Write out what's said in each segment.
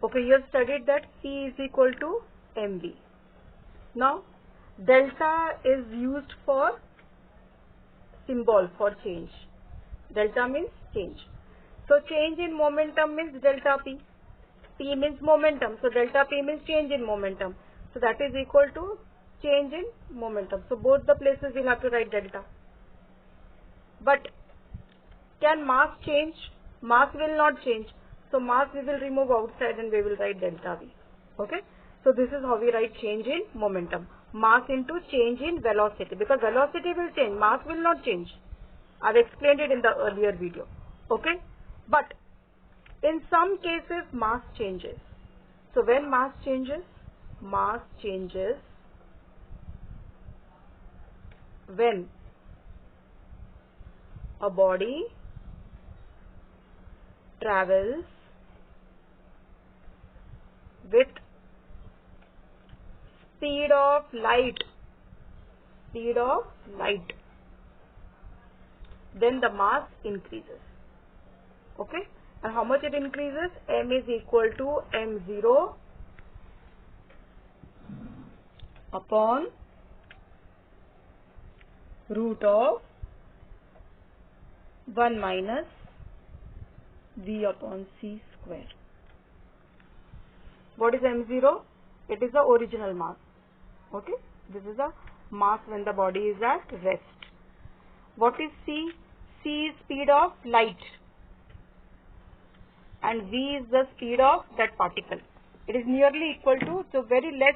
Okay, you have studied that P is equal to mv. Now, delta is used for symbol for change. Delta means change. So, change in momentum means delta P. P means momentum. So, delta P means change in momentum. So, that is equal to change in momentum. So, both the places we'll have to write delta. But can mass change? Mass will not change. So, mass we will remove outside and we will write delta V. Okay. So, this is how we write change in momentum. Mass into change in velocity. Because velocity will change. Mass will not change. I have explained it in the earlier video. Okay. But in some cases mass changes. So, when mass changes when a body travels with speed of light, then the mass increases. Okay, and how much it increases? M is equal to m0 upon root of 1 minus v upon c square. What is m0? It is the original mass. Okay, this is the mass when the body is at rest. What is c? C is speed of light and v is the speed of that particle. It is nearly equal to, so very less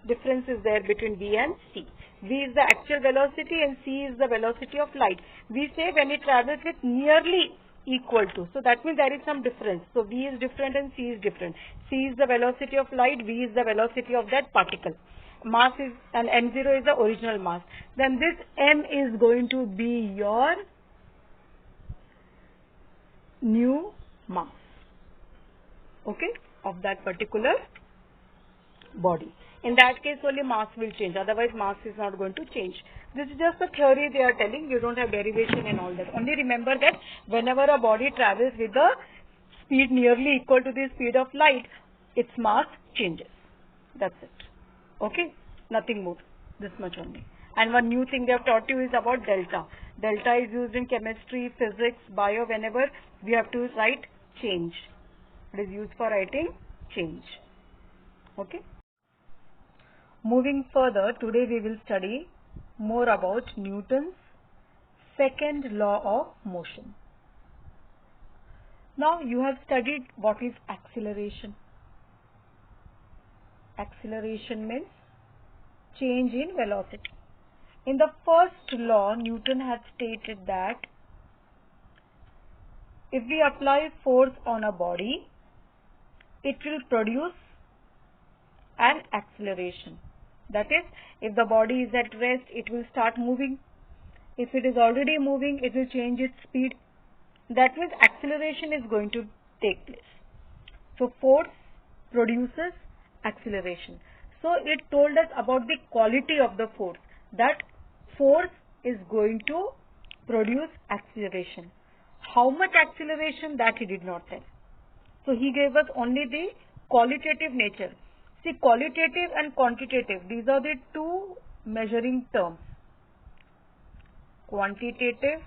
difference is there between v and c. V is the actual velocity and c is the velocity of light. We say when it travels with nearly equal to. So that means there is some difference. So v is different and c is different. C is the velocity of light, v is the velocity of that particle. Mass is, and m0 is the original mass. Then this m is going to be your new mass. Okay, of that particular body. In that case only mass will change, otherwise mass is not going to change. This is just a theory they are telling, you don't have derivation and all that. Only remember that whenever a body travels with a speed nearly equal to the speed of light, its mass changes. That's it. Okay, nothing more, this much only. And one new thing they have taught you is about delta. Delta is used in chemistry, physics, bio, whenever we have to write change. It is used for writing change. Okay. Moving further, today we will study more about Newton's second law of motion. Now you have studied what is acceleration. Acceleration means change in velocity. In the first law, Newton had stated that if we apply force on a body, it will produce an acceleration. That is, if the body is at rest, it will start moving. If it is already moving, it will change its speed. That means acceleration is going to take place. So force produces acceleration. So it told us about the quality of the force. That force is going to produce acceleration. How much acceleration, that he did not tell. So he gave us only the qualitative nature. See, qualitative and quantitative, these are the two measuring terms. Quantitative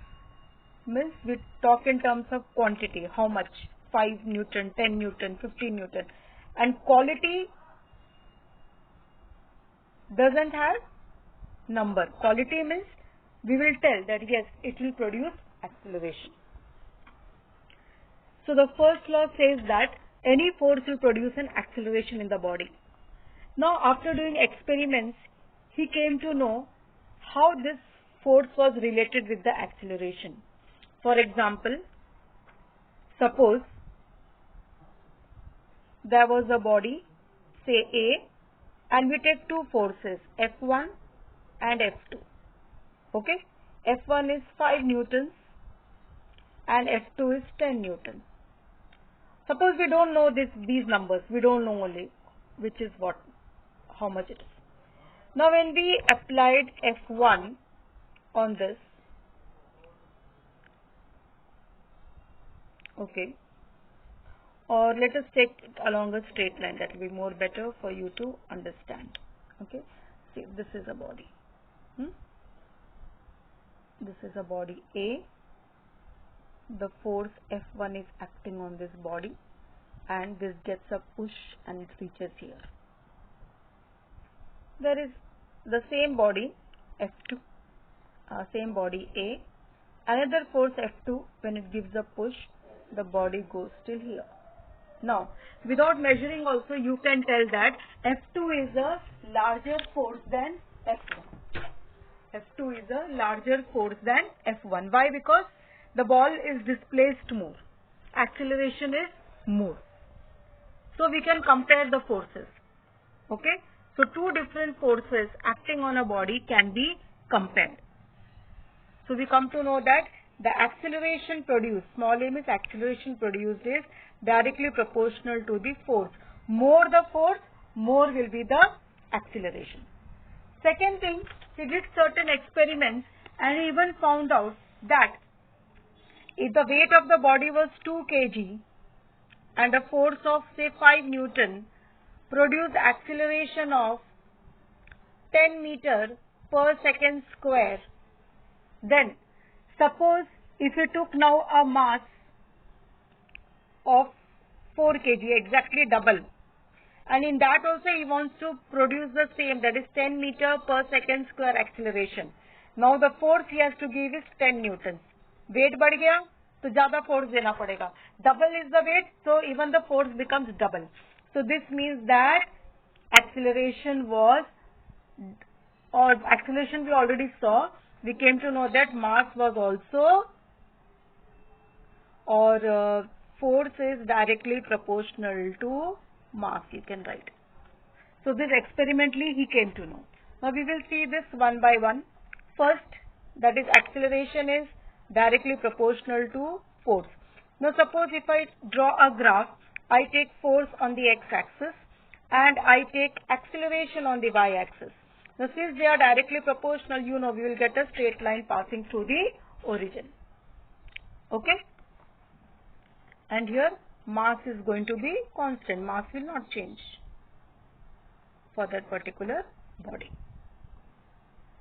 means we talk in terms of quantity, how much, 5 Newton, 10 Newton, 15 Newton. And quality doesn't have number. Quality means we will tell that yes, it will produce acceleration. So the first law says that any force will produce an acceleration in the body. Now after doing experiments, he came to know how this force was related with the acceleration. For example, suppose there was a body, say A, and we take two forces, F1 and F2. Okay, F1 is 5 newtons and F2 is 10 newtons. Suppose we don't know these numbers, we don't know only which is what, how much it is. Now when we applied F1 on this, okay, or let us take it along a straight line. That will be more better for you to understand. Okay, see, this is a body. This is a body A. The force F1 is acting on this body, and this gets a push and it reaches here. There is the same body F2, same body A. Another force F2, when it gives a push, the body goes till here. Now, without measuring also, you can tell that F2 is a larger force than F1. F2 is a larger force than F1. Why? Because the ball is displaced more. Acceleration is more. So we can compare the forces. Okay? So two different forces acting on a body can be compared. So we come to know that the acceleration produced, small m is acceleration produced, is directly proportional to the force. More the force, more will be the acceleration. Second thing, he did certain experiments and even found out that if the weight of the body was 2 kg and a force of say 5 Newton produced acceleration of 10 meter per second square, then suppose if you took now a mass of 4 kg, exactly double, and in that also he wants to produce the same, that is 10 meter per second square acceleration. Now the force he has to give is 10 newtons. Weight बढ़ गया तो ज़्यादा force देना पड़ेगा. Double is the weight, so even the force becomes double. So this means that acceleration was, or acceleration we already saw. We came to know that mass was also, or force is directly proportional to mass, you can write. So this experimentally he came to know. Now we will see this one by one. First, that is acceleration is directly proportional to force. Now suppose if I draw a graph, I take force on the x-axis and I take acceleration on the y-axis. Now since they are directly proportional, you know we will get a straight line passing through the origin. Okay? And here mass is going to be constant. Mass will not change for that particular body.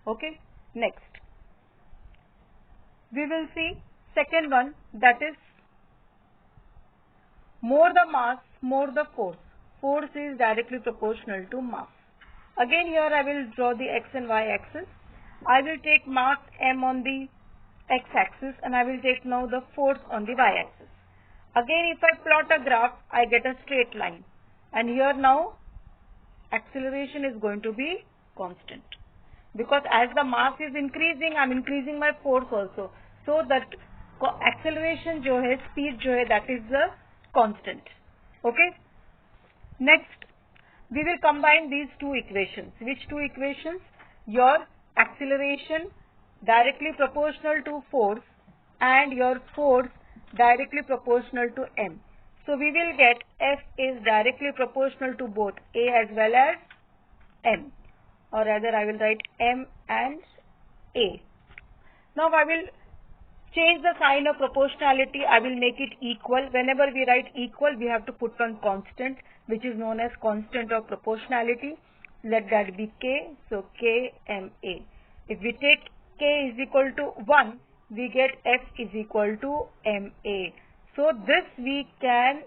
Okay? Next, we will see second one, that is more the mass, more the force. Force is directly proportional to mass. Again here I will draw the x and y axis. I will take mass m on the x axis and I will take now the force on the y axis. Again if I plot a graph, I get a straight line, and here now acceleration is going to be constant, because as the mass is increasing, I am increasing my force also. So that acceleration जो है, speed जो है, that is the constant. Okay? Next, we will combine these two equations. Which two equations? Your acceleration directly proportional to force and your force directly proportional to m. So we will get F is directly proportional to both A as well as m, or rather I will write m and A. Now I will change the sign of proportionality. I will make it equal. Whenever we write equal, we have to put one constant, which is known as constant of proportionality. Let that be K. So K M A. If we take K is equal to 1, we get F is equal to M A. So this we can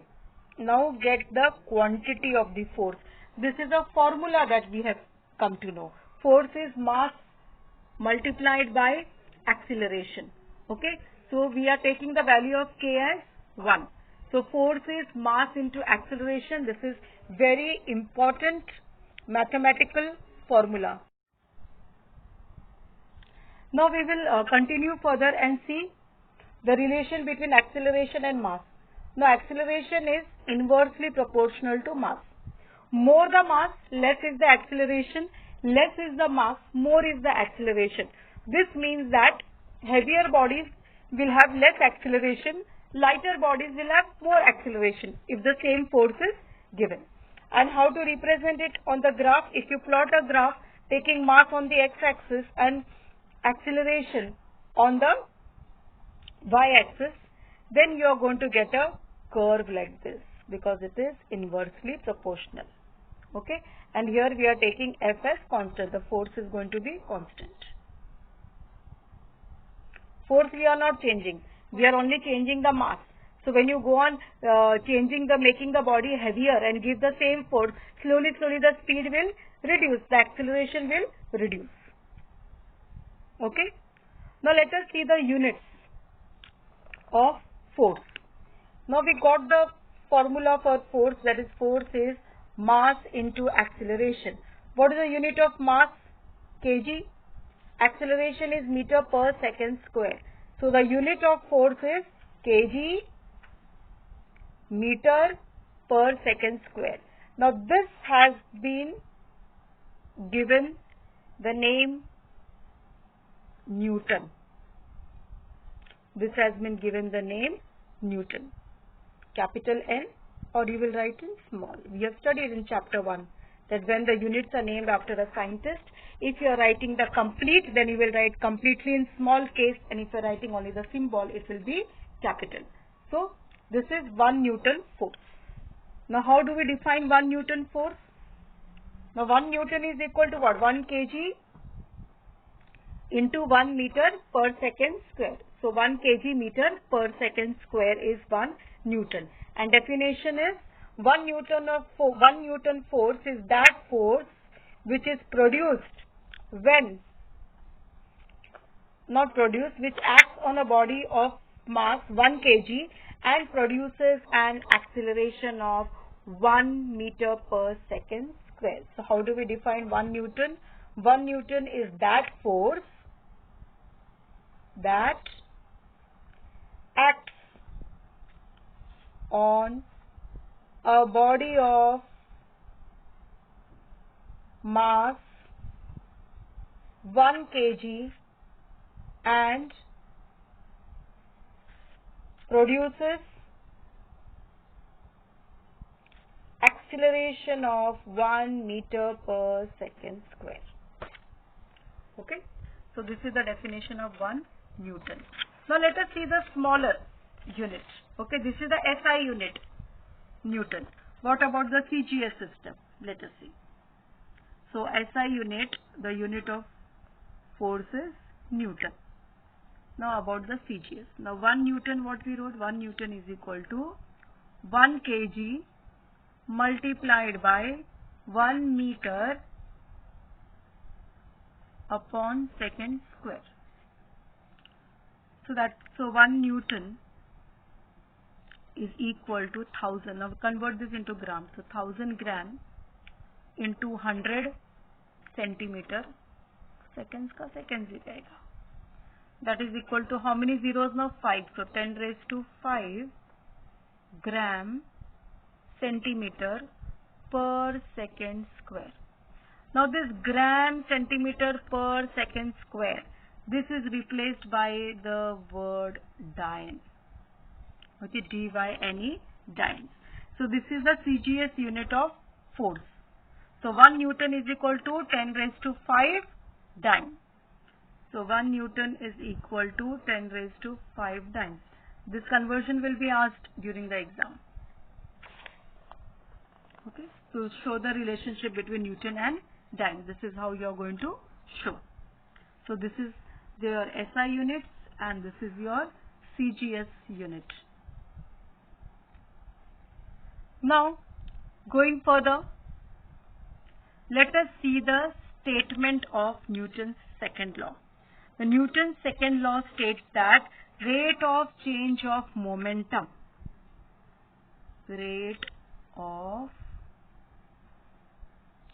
now get the quantity of the force. This is a formula that we have come to know. Force is mass multiplied by acceleration. Okay, so we are taking the value of K as 1. So force is mass into acceleration. This is very important mathematical formula. Now we will continue further and see the relation between acceleration and mass. Now acceleration is inversely proportional to mass. More the mass, less is the acceleration. Less is the mass, more is the acceleration. This means that heavier bodies will have less acceleration, lighter bodies will have more acceleration if the same force is given. And how to represent it on the graph? If you plot a graph taking mass on the x-axis and acceleration on the y-axis, then you are going to get a curve like this. because it is inversely proportional. Okay, and here we are taking F as constant. The force is going to be constant. Force we are not changing. We are only changing the mass. So when you go on making the body heavier and give the same force, slowly the speed will reduce. The acceleration will reduce. Okay. Now let us see the units of force. Now we got the formula for force, that is force is mass into acceleration. What is the unit of mass? Kg. Acceleration is meter per second square. So the unit of force is kg meter per second square. Now this has been given the name Newton. This has been given the name Newton. Capital N, or you will write in small. We have studied in chapter 1 that when the units are named after a scientist, if you are writing the complete, then you will write completely in small case, and if you are writing only the symbol, it will be capital. So this is 1 Newton force. Now how do we define 1 Newton force? Now 1 Newton is equal to what? 1 kg into 1 meter per second square. So 1 kg meter per second square is 1 Newton. And definition is 1 Newton force is that force which is produced when, which acts on a body of mass 1 kg and produces an acceleration of 1 meter per second square. So how do we define 1 Newton? 1 Newton is that force that acts on a body of mass 1 kg and produces acceleration of 1 meter per second square. Okay, so this is the definition of 1 Newton. Now let us see the smaller unit. Okay, this is the SI unit, Newton. What about the CGS system? Let us see. So SI unit, the unit of force is Newton. Now about the CGS. Now 1 Newton, what we wrote? 1 Newton is equal to 1 kg multiplied by 1 meter upon second square. So 1 Newton is equal to 1000. Now convert this into grams. So 1000 gram into 100 centimeter. Seconds ka seconds hi jayega. That is equal to how many zeros now? 5. So 10 raised to 5 gram centimeter per second square. Now this gram centimeter per second square, this is replaced by the word dyne. Okay, D-Y-N-E, dyne. So this is the CGS unit of force. So 1 Newton is equal to 10 raised to 5 dyne. So 1 Newton is equal to 10 raised to 5 dyne. This conversion will be asked during the exam. Okay, so show the relationship between Newton and dyne. This is how you are going to show. So this is your SI units and this is your CGS unit. Now going further, let us see the statement of Newton's second law. The Newton's second law states that rate of change of momentum, rate of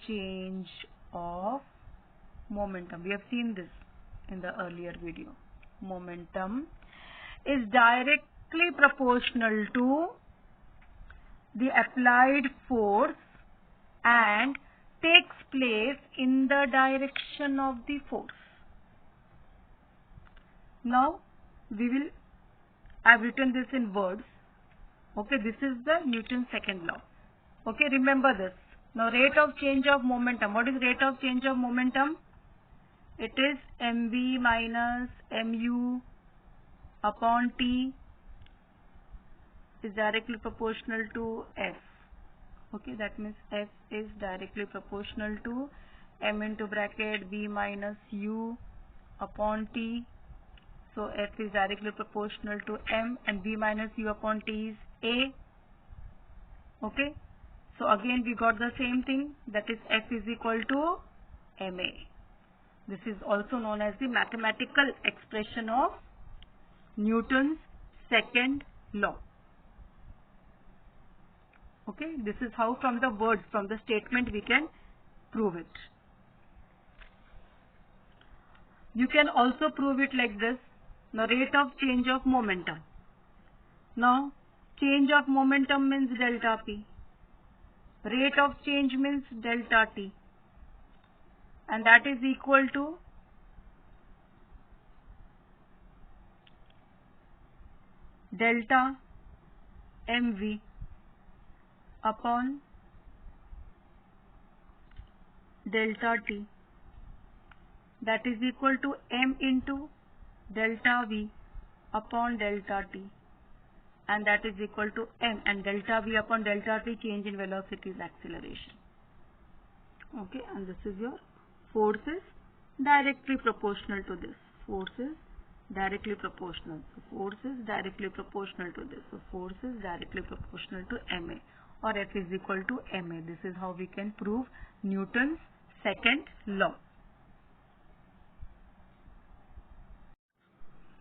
change of momentum, we have seen this in the earlier video, momentum is directly proportional to the applied force and takes place in the direction of the force. Now I have written this in words. Okay, this is the Newton's second law. Okay, remember this. Now rate of change of momentum. What is rate of change of momentum? It is mv minus mu upon t. is directly proportional to F. Okay, that means F is directly proportional to M into bracket V minus U upon T. So F is directly proportional to M and V minus U upon T is A. Okay, so again we got the same thing, that is F is equal to MA. This is also known as the mathematical expression of Newton's second law. Okay, this is how from the words, from the statement we can prove it. You can also prove it like this. Now rate of change of momentum. Now change of momentum means delta P. Rate of change means delta T. And that is equal to delta mv upon delta T. That is equal to m into delta v upon delta T. And that is equal to m, and delta v upon delta T, change in velocity, is acceleration. Okay, and this is your force is directly proportional to this. Force is directly proportional. So force is directly proportional to this. So force is directly proportional to MA, or F is equal to MA. This is how we can prove Newton's second law.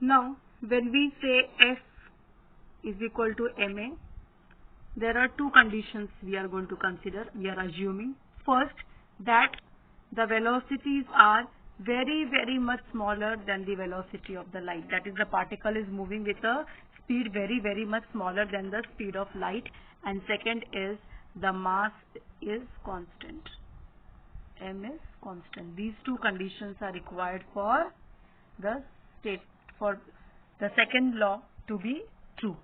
Now, when we say F is equal to MA, there are two conditions we are going to consider. We are assuming first that the velocities are very much smaller than the velocity of the light. That is, the particle is moving with a speed very much smaller than the speed of light. And second is the mass is constant. M is constant. These two conditions are required for the second law to be true.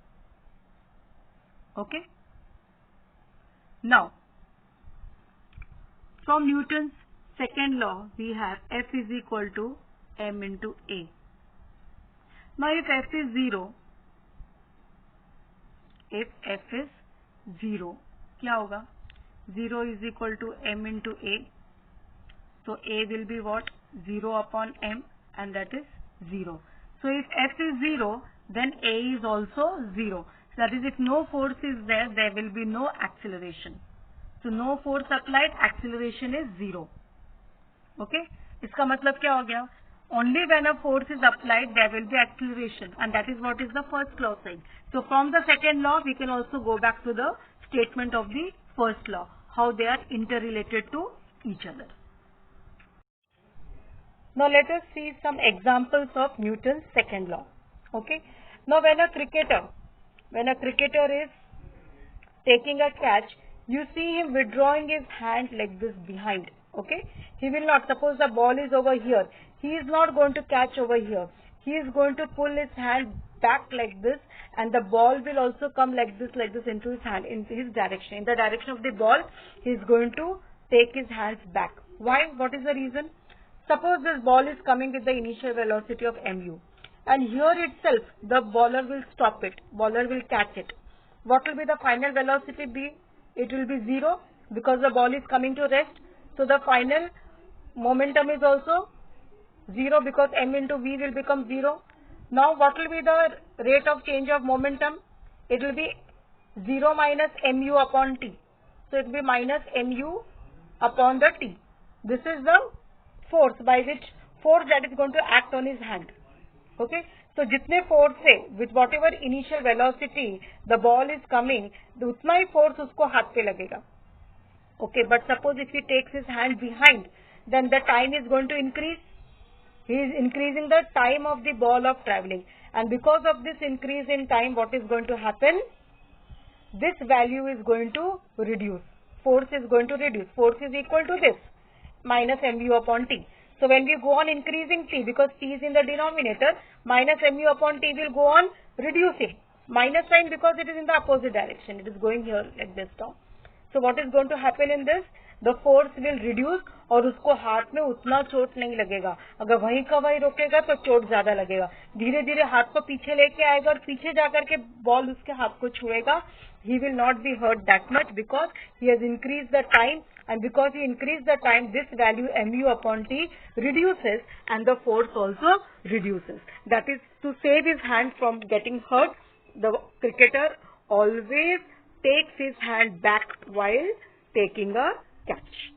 Okay. Now, from Newton's second law, we have F is equal to m into A. Now, if F is 0, क्या होगा? 0 is equal to m into A. So A will be what? 0 upon m, and that is 0. So if F is 0, then A is also 0. That is, if no force is there, there will be no acceleration. So no force applied, acceleration is 0. Okay? इसका मतलब क्या हो गया? Only when a force is applied, there will be acceleration, and that is what is the first law saying. So from the second law, we can also go back to the statement of the first law, how they are interrelated to each other. Now let us see some examples of Newton's second law. Okay? Now when a cricketer is taking a catch, you see him withdrawing his hand like this behind. Okay? He will not, suppose the ball is over here, he is not going to catch over here. He is going to pull his hand back like this, and the ball will also come like this into his hand, in his direction. In the direction of the ball, he is going to take his hands back. Why? What is the reason? Suppose this ball is coming with the initial velocity of mu, and here itself the bowler will stop it, bowler will catch it. What will be the final velocity be? It will be 0, because the ball is coming to rest. So the final momentum is also 0, because m into v will become 0. Now what will be the rate of change of momentum? It will be 0 minus mu upon t. So it will be minus mu upon the t. This is the force that is going to act on his hand. Okay. So जितने force से, with whatever initial velocity the ball is coming, उतना ही force उसको हाथ पे लगेगा. Okay, but suppose if he takes his hand behind, then the time is going to increase. He is increasing the time of the ball of traveling, and because of this increase in time, what is going to happen? This value is going to reduce. Force is going to reduce. Force is equal to this, minus mu upon t. So when we go on increasing t, because t is in the denominator, minus mu upon t will go on reducing. Minus sign because it is in the opposite direction. It is going here like this now. So what is going to happen in this? The force will reduce, और उसको हाथ में उतना चोट नहीं लगेगा. अगर वहीं का वहीं रोकेगा तो चोट ज्यादा लगेगा. धीरे धीरे हाथ को पीछे लेके आएगा और पीछे जाकर के बॉल उसके हाथ को छुएगा. He will not be hurt that much because he has increased the time, and because he increased the time, this value mu upon t reduces and the force also reduces. That is to save his hand from getting hurt. The cricketer always takes his hand back while taking a catch.